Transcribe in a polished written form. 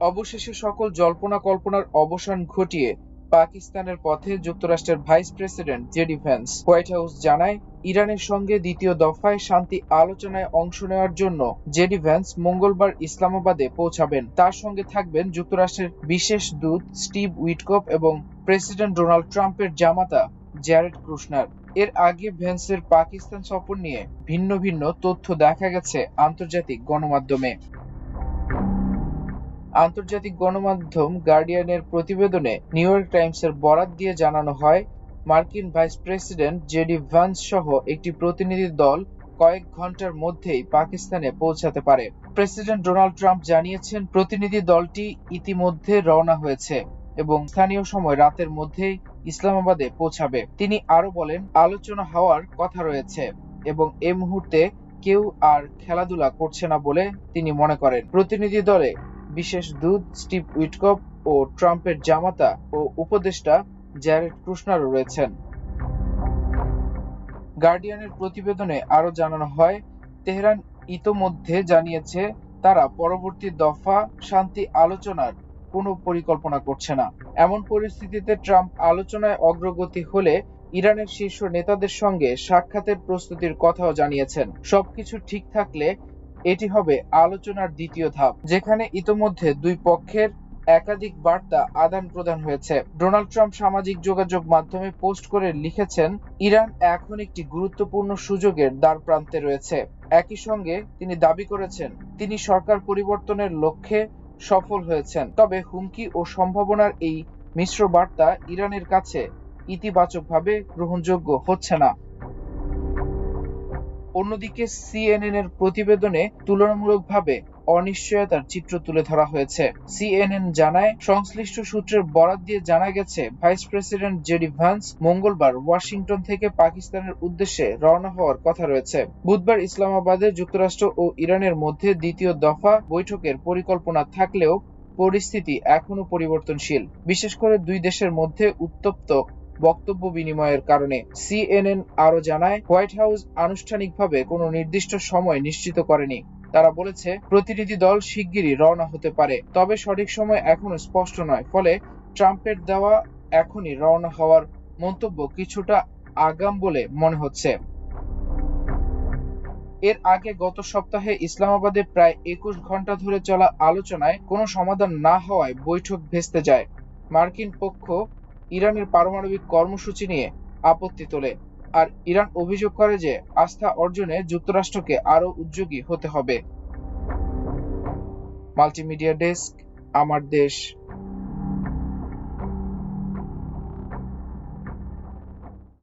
অবশেষে সকল জল্পনা-কল্পনার অবসান ঘটিয়ে পাকিস্তানের পথে যুক্তরাষ্ট্রের vice president JD Vance. White house জানায়, ইরানের সঙ্গে দ্বিতীয় দফায় শান্তি আলোচনায় অংশ নেওয়ার জন্য জেডি ভ্যান্স মঙ্গলবার ইসলামাবাদে পৌঁছাবেন। তার সঙ্গে থাকবেন যুক্তরাষ্ট্রের বিশেষ দূত স্টিভ উইটকফ এবং প্রেসিডেন্ট ডোনাল্ড ট্রাম্পের জামাতা জ্যারেড কুশনার। এর আগে ভ্যান্সের পাকিস্তান সফর নিয়ে ভিন্ন ভিন্ন তথ্য দেখা গেছে আন্তর্জাতিক গণমাধ্যমে। আন্তর্জাতিক গণমাধ্যম গার্ডিয়ানের প্রতিবেদনে নিউ ইয়র্ক টাইমসের বরাত দিয়ে জানানো হয়, মার্কিন ভাইস প্রেসিডেন্ট জেডি ভ্যান্স সহ একটি প্রতিনিধি দল কয়েক ঘন্টার মধ্যেই পাকিস্তানে পৌঁছাতে পারে। প্রেসিডেন্ট ডোনাল্ড ট্রাম্প জানিয়েছেন, প্রতিনিধি দলটি ইতিমধ্যে রওনা হয়েছে এবং স্থানীয় সময় রাতের মধ্যেই ইসলামাবাদে পৌঁছাবে। তিনি আরো বলেন, আলোচনা হওয়ার কথা রয়েছে এবং এ মুহূর্তে কেউ আর খেলাধুলা করছে না বলে তিনি মনে করেন। প্রতিনিধি দলে বিশেষ দূত স্টিভ উইটকফ ও ট্রাম্পের জামাতা ও উপদেষ্টা জ্যারেড কুশনারও রয়েছেন। গার্ডিয়ানের প্রতিবেদনে আরো জানানো হয়, তেহরান ইতোমধ্যে জানিয়েছে তারা পরবর্তী দফা শান্তি আলোচনার কোনো পরিকল্পনা করছে না। এমন পরিস্থিতিতে ট্রাম্প আলোচনায় অগ্রগতি হলে ইরানের শীর্ষ নেতাদের সঙ্গে সাক্ষাতের প্রস্তুতির কথাও জানিয়েছেন। সবকিছু ঠিক থাকলে এটি হবে আলোচনার দ্বিতীয় ধাপ, যেখানে ইতোমধ্যে দুই পক্ষের একাধিক বার্তা আদান-প্রদান হয়েছে। ডোনাল্ড ট্রাম্প সামাজিক যোগাযোগ মাধ্যমে পোস্ট করে লিখেছেন, ইরান এখন একটি গুরুত্বপূর্ণ সুযোগের দ্বারপ্রান্তে রয়েছে। একই সঙ্গে তিনি দাবি করেছেন, তিনি সরকার পরিবর্তনের লক্ষ্যে সফল হয়েছেন। তবে হুমকি ও সম্ভাবনার এই মিশ্র বার্তা ইরানের কাছে ইতিবাচকভাবে গ্রহণযোগ্য হচ্ছে না। অন্যদিকে সিএনএন এর প্রতিবেদনে তুলনামূলকভাবে অনিশ্চয়তার চিত্র তুলে ধরা হয়েছে। সিএনএন জানায়, সংশ্লিষ্ট সূত্রের বরাত দিয়ে জানা গেছে, ভাইস প্রেসিডেন্ট জেডি ভ্যান্স মঙ্গলবার ওয়াশিংটন থেকে পাকিস্তানের উদ্দেশ্যে রওনা হওয়ার কথা রয়েছে। বুধবার ইসলামাবাদে যুক্তরাষ্ট্র ও ইরানের মধ্যে দ্বিতীয় দফা বৈঠকের পরিকল্পনা থাকলেও পরিস্থিতি এখনো পরিবর্তনশীল, বিশেষ করে দুই দেশের মধ্যে উত্তপ্ত বক্তব্য বিনিময়ের কারণে। সিএনএন আরো জানায়, হোয়াইট হাউস আনুষ্ঠানিকভাবে কোনো নির্দিষ্ট সময় নিশ্চিত করেনি। তারা বলেছে, প্রতিনিধি দল শিগগিরই রওনা হতে পারে, তবে সঠিক সময় এখনো স্পষ্ট নয়। ফলে ট্রাম্পের দেওয়া এখনই রওনা হওয়ার মন্তব্য কিছুটা আগাম বলে মনে হচ্ছে। এর আগে গত সপ্তাহে ইসলামাবাদে প্রায় ২১ ঘন্টা ধরে চলা আলোচনায় কোনো সমাধান না হওয়ায় বৈঠক ভেস্তে যায়। মার্কিন পক্ষ ইরানের পারমাণবিক কর্মসূচি নিয়ে আপত্তি তোলে, আর ইরান অভিযোগ করে যে আস্থা অর্জনে যুক্তরাষ্ট্রকে আরও উদ্যোগী হতে হবে। মাল্টিমিডিয়া ডেস্ক, আমার দেশ।